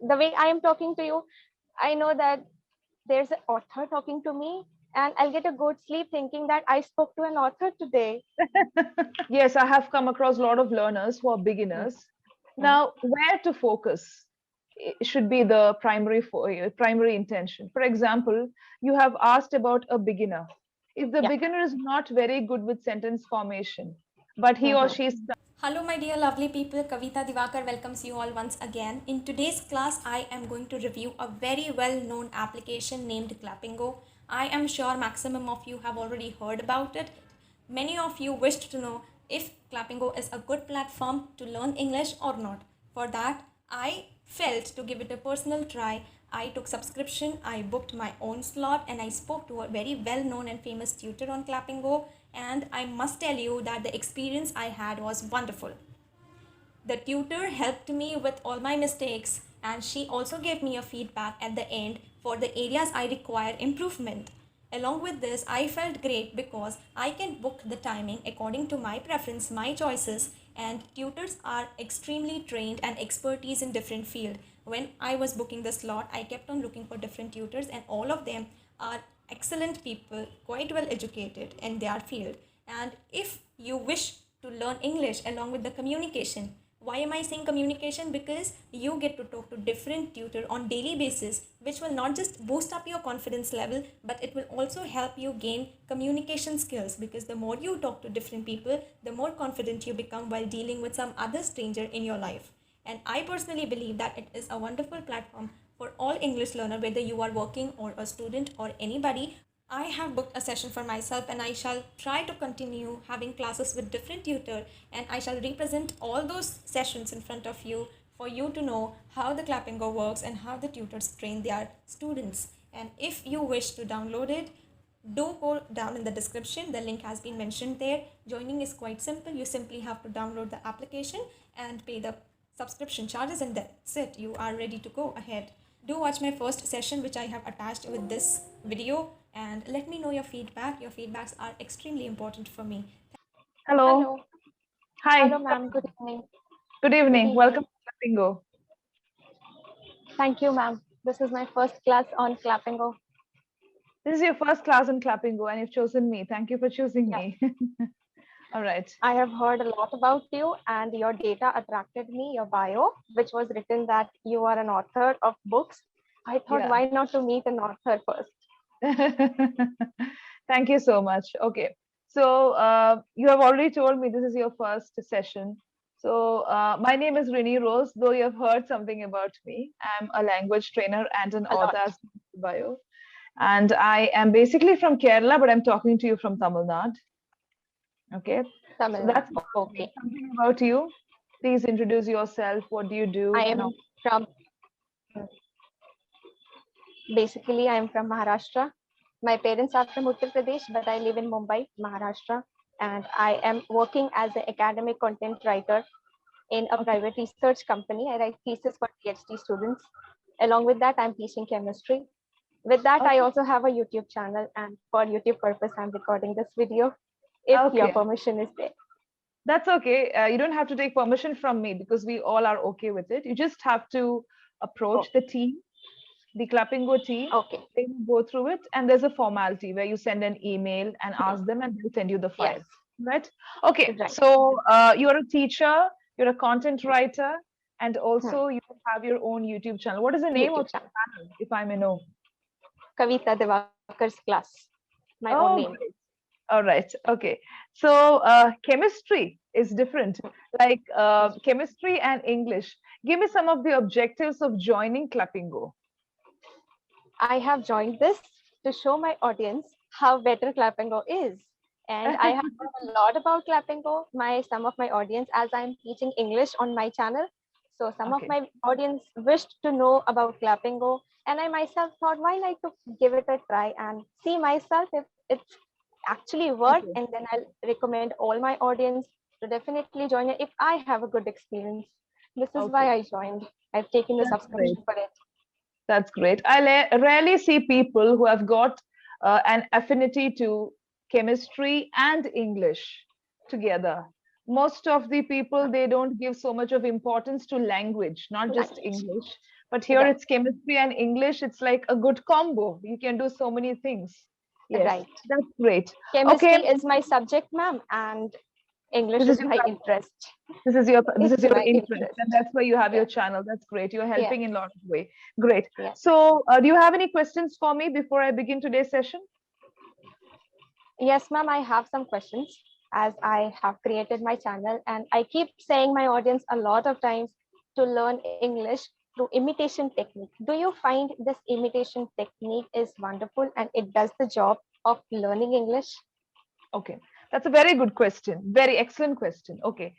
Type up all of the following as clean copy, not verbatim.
the way I am talking to you, I know that there's an author talking to me, and I'll get a good sleep thinking that I spoke to an author today. Yes, I have come across a lot of learners who are Mm, beginners. mm, Now, where to focus should be the primary intention. For example, you have asked about a beginner. If the yeah. beginner is not very good with sentence formation, but he or Mhm. she is Hello, my dear lovely people. KAVITA DIWAKAR welcomes you all once again. In today's class, I am going to review a very well known application named Clapingo. I am sure maximum of you have already heard about it. Many of you wished to know if Clapingo is a good platform to learn English or not. For that, I felt to give it a personal try. I took subscription, I booked my own slot, and I spoke to a very well known and famous tutor on Clapingo. And I must tell you that the experience I had was wonderful. The tutor helped me with all my mistakes, and she also gave me a feedback at the end for the areas I require improvement. Along with this, I felt great because I can book the timing according to my preference, my choices, and tutors are extremely trained and expertise in different field. When I was booking the slot, I kept on looking for different tutors, and all of them are excellent people, quite well educated in their field. And if you wish to learn English along with the communication, why am I saying communication? Because you get to talk to different tutor on daily basis, which will not just boost up your confidence level, but it will also help you gain communication skills. Because the more you talk to different people, the more confident you become while dealing with some other stranger in your life. And I personally believe that it is a wonderful platform for all English learner, whether you are working or a student or anybody. I have booked a session for myself, and I shall try to continue having classes with different tutor, and I shall represent all those sessions in front of you for you to know how the Clapingo works and how the tutors train their students. And if you wish to download it, do go down in the description. The link has been mentioned there. Joining is quite simple. You simply have to download the application and pay the subscription charges, and that's it. You are ready to go ahead. Do watch my first session, which I have attached with this video, and let me know your feedback. Your feedbacks are extremely important for me. hello, Hello. hi, Hello, ma'am. Good evening. good Good evening, evening. welcome to Bingo. Thank you, ma'am. This is my first class on Clapingo. This is your first class in Clappingo, and you've chosen me. Thank you for choosing Yeah. me. All right. I have heard a lot about you, and your data attracted me, your bio, which was written that you are an author of books. I thought, Yeah. why not to meet an author first? Thank you so much. Okay. So you have already told me this is your first session. So my name is Rini Rose, though you have heard something about me. I'm a language trainer and an A lot. author as bio. And I am basically from Kerala, but I'm talking to you from Tamil Nadu. Okay. So Tamil that's Nadu. about me. Okay. Something about you. Please introduce yourself. What do you I do? And am all. from, basically, I am from Maharashtra. My parents are from Uttar Pradesh, but I live in Mumbai, Maharashtra. And I am working as an academic content writer in a Okay. private research company. I write thesis for PhD students. Along with that, I'm teaching chemistry. With that, I Okay. also have a YouTube channel, and for YouTube purpose, I'm recording this video. If your Okay. permission is there. That's okay. You don't have to take permission from me because we all are okay with it. You just have to Oh, approach the team, the Clappingo team. okay. They will go through it, and there's a formality where you send an email and Hmm. ask them, and they'll send you the Yes, file. Right? Okay. right. So you're a teacher, you're a content writer, and Hmm. also you have your own YouTube channel. What is the name of YouTube the channel. channel, if I may know? Kavita Devakar's class. My own name. Oh, great. All right. Okay. So chemistry is different. Like chemistry and English. Give me some of the objectives of joining Clappingo. I have joined this to show my audience how better Clapingo is. And I have heard a lot about Clapingo. Some of my audience, as I'm teaching English on my channel. So some of Okay. my audience wished to know about Clapingo. And I myself thought, why not to give it a try and see myself if it's actually work, Okay. and then I'll recommend all my audience to definitely join it if I have a good experience. This is why Okay. I joined. I've taken the That's great. subscription for it. That's great. Rarely see people who have got an affinity to chemistry and English together. Most of the people, they don't give so much of importance to language, not just Language. English, But here Right. it's chemistry and English. It's like a good combo. You can do so many things. Yes, Right. that's great. Chemistry Okay, is my subject, ma'am, and English this is is your my interest. this is It's your my interest, and interest. that's why you have your Yeah. channel. That's great. You're Yes. helping in a lot of way. Great. Yes. So, do you have any questions for me before I begin today's session? Yes, ma'am, I have some questions as I have created my channel and I keep saying my audience a lot of times to learn English through imitation technique. Do you find this imitation technique is wonderful and it does the job of learning English? Okay, that's a very good question. Very excellent question. Okay.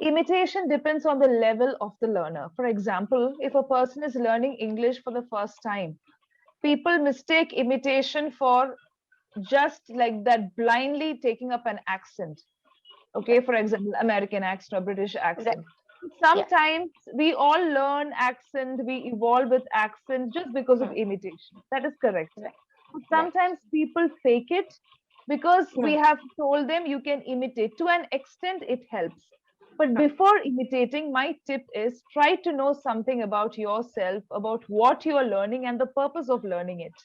Imitation depends on the level of the learner. For example, if a person is learning English for the first time, people mistake imitation for just like that blindly taking up an accent. Okay, for example, American accent or British Right. accent. Yes. Sometimes we all learn accent, we evolve with accent just because of Hmm. imitation. That is correct. Right. Right. Sometimes people fake it because we Hmm. have told them you can imitate. To an extent, it helps. But Hmm. before imitating, my tip is try to know something about yourself, about what you are learning, and the purpose of learning it.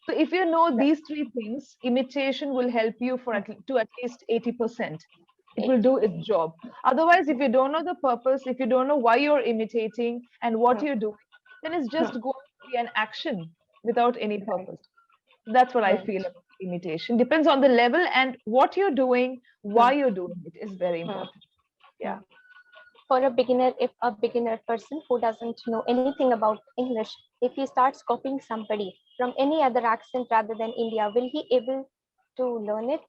So if you know Right. these three things, imitation will help you for Hmm. to at least 80%. It will Eight. do its job. Otherwise, if you don't know the purpose, if you don't know why you're imitating and what Hmm. you're doing, then it's Hmm. just going to be an action without any Right. purpose. That's what I Right. feel about imitation. Depends on the level and what you're doing, Hmm. why you're doing it is very Hmm. important. Hmm. Yeah. For a beginner, if a beginner person who doesn't know anything about English, if he starts copying somebody from any other accent rather than India, will he able to learn it?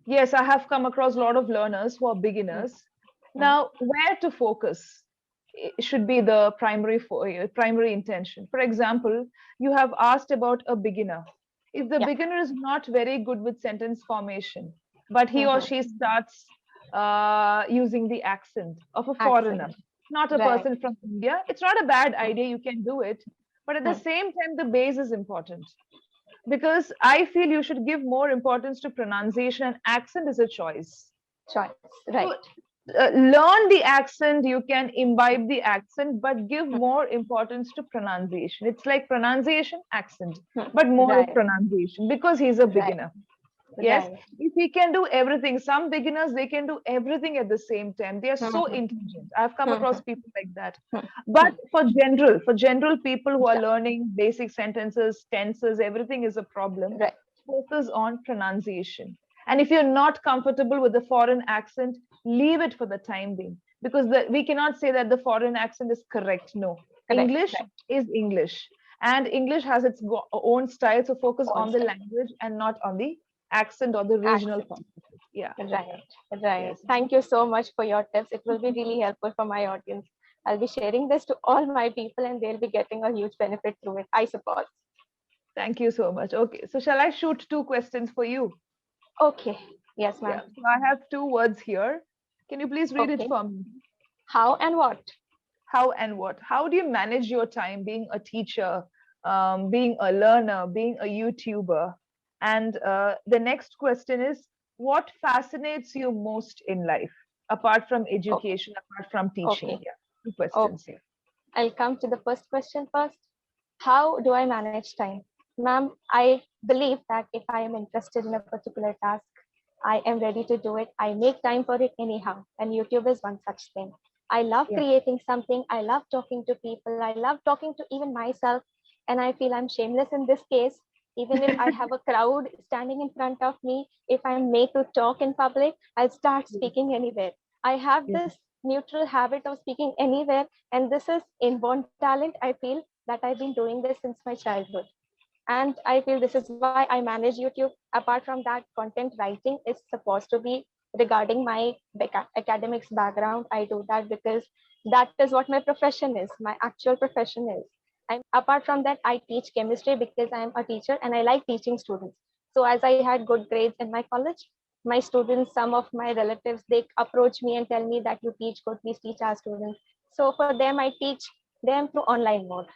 Yes, I have come across a lot of learners who are Mm, beginners. mm, Now, where to focus should be the primary intention. For example, you have asked about a beginner. If the yeah. beginner is not very good with sentence formation, but he or Mhm. she starts using the accent of a Accent. foreigner, not a Right. person from India, it's not a bad Mm, idea. You can do it. But at the mm. same time, the base is important because I feel you should give more importance to pronunciation, and accent is a choice. Choice. Right. So, learn the accent, you can imbibe the accent, but give Mm, more importance to pronunciation. It's like pronunciation, accent, mm. but more of Right. pronunciation because he's a Right. beginner. Yes, Right. if he can do everything, some beginners they can do everything at the same time. They are so Mhm, intelligent. I've come across mhm, people like that. mhm, But mhm. for general people who are Yeah. learning basic sentences, tenses, everything is a problem. Right. Focus on pronunciation. And if you're not comfortable with the foreign accent, leave it for the time being because we cannot say that the foreign accent is correct. No, Correct. English Right. is English, and English has its own style. So focus On on the style. language and not on the accent or the regional Accent. part of it. Yeah, yeah, Right. Right. yes. Thank you so much for your tips. It will be really helpful for my audience. I'll be sharing this to all my people and they'll be getting a huge benefit through it, I suppose. Thank you so much. Okay, so shall I shoot two questions for you? Okay. Yes, Yeah, ma'am. so I have two words here. Can you please read it Okay. for me? How and what? How and what? How do you manage your time being a teacher, being a learner, being a YouTuber? And the next question is, what fascinates you most in life, apart from Okay. education, apart from teaching? Okay. Yeah, two questions Okay. here. I'll come to the first question first. How do I manage time? Ma'am, I believe that if I am interested in a particular task, I am ready to do it. I make time for it anyhow. And YouTube is one such thing. I love Yeah. creating something. I love talking to people. I love talking to even myself. And I feel I'm shameless in this case. Even if I have a crowd standing in front of me, if I'm made to talk in public, I'll start Yeah. speaking anywhere. I have Yeah. this neutral habit of speaking anywhere. And this is inborn talent, I feel, that I've been doing this since my childhood. And I feel this is why I manage YouTube. Apart from that, content writing is supposed to be regarding my academics background. I do that because that is what my profession is, my actual profession is. And apart from that, I teach chemistry because I am a teacher and I like teaching students. So as I had good grades in my college, my students, some of my relatives, they approach me and tell me that you teach good, please teach our students. So for them, I teach them through online mode.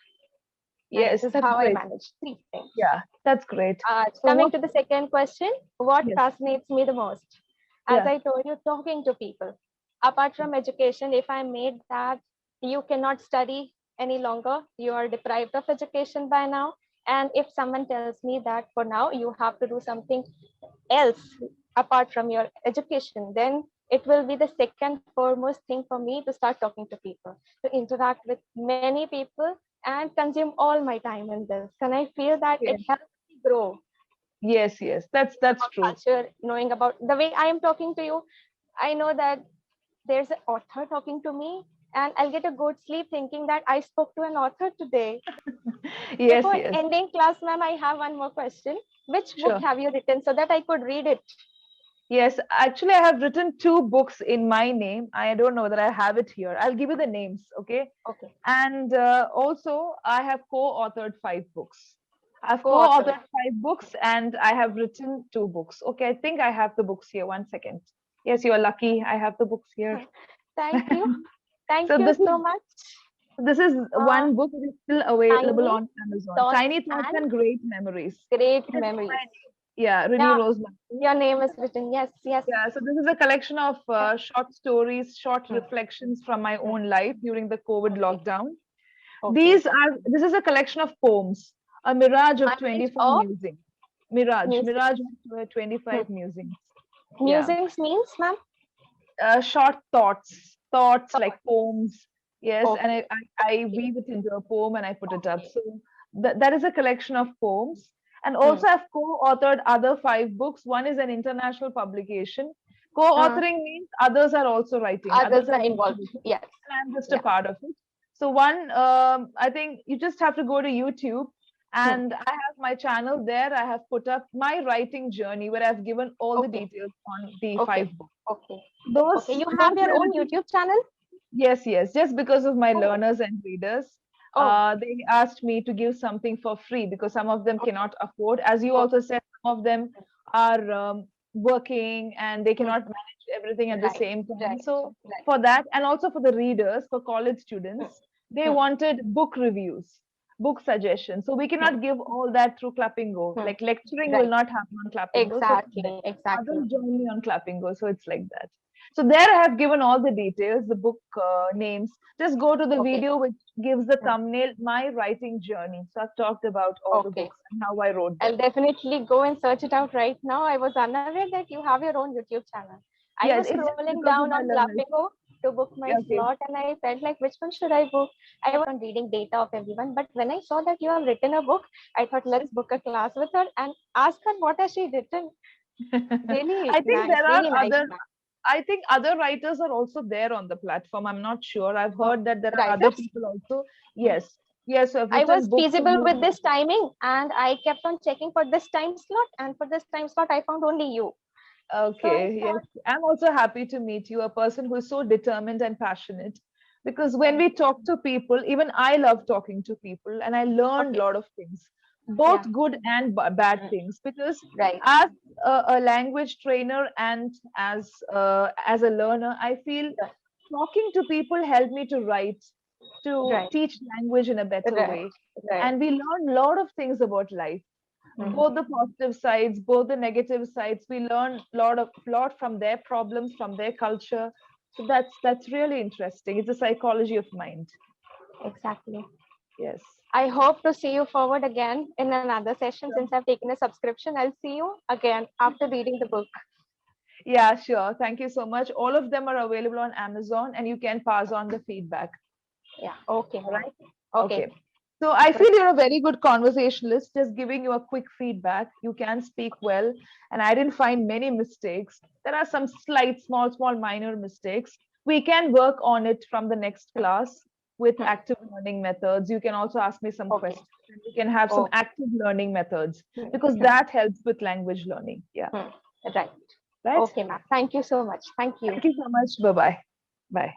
And this Yes, is that's how I great. manage three things. Yeah, that's great. So Coming what? to the second question, what Yes. fascinates me the most? As Yeah. I told you, talking to people. Apart from education, if I made that you cannot study any longer. You are deprived of education by now. And if someone tells me that for now you have to do something else apart from your education, then it will be the second foremost thing for me to start talking to people, to interact with many people and consume all my time in this. And I feel that it Yes, helps me grow yes, that's about true. culture, knowing about the way I am talking to you. I know that there's an author talking to me, and I'll get a good sleep thinking that I spoke to an author today. Yes, Before yes, ending class, ma'am, I have one more question. Which book sure. have you written so that I could read it? Yes, actually, I have written two books in my name. I don't know that I have it here. I'll give you the names, okay? Okay. And also, I have co-authored 5 books. I've Co-author. co-authored 5 books and I have written 2 books. Okay, I think I have the books here. One second. Yes, you are lucky. I have the books here. Thank you. Thank So you this is so much. this is Uh, one book that is still available Tiny on Amazon. thoughts Tiny Thoughts and and Great Memories. great It is in my memories. name. Yeah, Rini Yeah, Rose. your name is written. Yes, yes. Yeah, so this is a collection of Yeah. short stories, short Hmm, reflections from my hmm. own life during the COVID Okay, lockdown. okay. This is a collection of poems, a mirage of Mirage 25 of musings. music. Mirage of Hmm. 25 musings. Yeah, Musings means, ma'am? short thoughts like Thoughts. poems. Yes, and Okay, I okay, weave it into a poem and I put it up. okay. So that is a collection of poems. And Hmm. also, I've co-authored other 5 books. One is an international publication. Uh, Co-authoring means others are also writing. Others Others are have also involved. written, Yes. and I'm just a Yeah. part of it. So one, I think you just have to go to YouTube, Hmm. and I have my channel there. I have put up my writing journey where I've given all the Okay, details on the okay, 5 books. okay. Okay, Those you those have your were own written. YouTube channel? Yes. Just because of my Oh, learners and readers, oh, they asked me to give something for free because some of them okay, cannot afford. As you also okay. said, some of them are working and they Hmm. cannot manage everything at the Right, same time. right, So right. for that, and also for the readers, for college Hmm. students, they Hmm. wanted book reviews, book suggestions. So we Hmm. cannot give all that through Clapingo. Hmm. Like lecturing will Right. not happen on Clapingo. So for them, Exactly, exactly. others join me on Clapingo. So it's like that. So there I have given all the details, the book names. Just go to the Okay. video which gives the Hmm. thumbnail, My Writing Journey. So I've talked about all the Okay. books and how I wrote I'll them. definitely go and search it out right now. I was unaware that you have your own YouTube channel. I Yes, was it's just scrolling because of down my on learners. Clapingo to book my Yeah, okay. slot, and I felt like which one should I book? I was on reading data of everyone, but when I saw that you have written a book, I thought let's book a class with her and ask her what has she written. I think there are Really nice, other ma'am. I think other writers are also there on the platform. I'm not sure. I've Oh, heard that there are other writers? people also. Yes. Yes, who have I was written books and feasible who with this timing, and I kept on checking for this time slot, and for this time slot, I found only you. So I Okay, yes. thought, I'm also happy to meet you, a person who is so determined and passionate. Because when thank we you. talk to people, even I love talking to people and I learn a Okay, lot of things, yeah, both good and bad mm, things. Because right, as a language trainer and as a learner, I feel yeah, talking to people help me to write, to right, teach language in a better right, way. right. And we learn a lot of things about life, Mm. both the positive sides, both the negative sides. We learn lot from their problems, from their culture. So that's really interesting. It's a psychology of mind. Exactly. Yes. I hope to see you forward again in another session. Sure. Since I've taken a subscription, I'll see you again after reading the book. Yeah, sure. Thank you so much. All of them are available on Amazon and you can pass on the feedback. Yeah, okay, All ma'am. right. Okay, Okay. So I great. feel you're a very good conversationalist, just giving you a quick feedback. You can speak well, and I didn't find many mistakes. There are some slight, small, minor mistakes. We can work on it from the next class with Hmm. active learning methods. You can also ask me some Okay, questions, and we can have some okay. active learning methods Hmm. because Hmm. that helps with language learning. Yeah, Hmm. Right. right. Okay, ma'am. Thank you so much. Thank you. Thank you so much. Bye bye. Bye.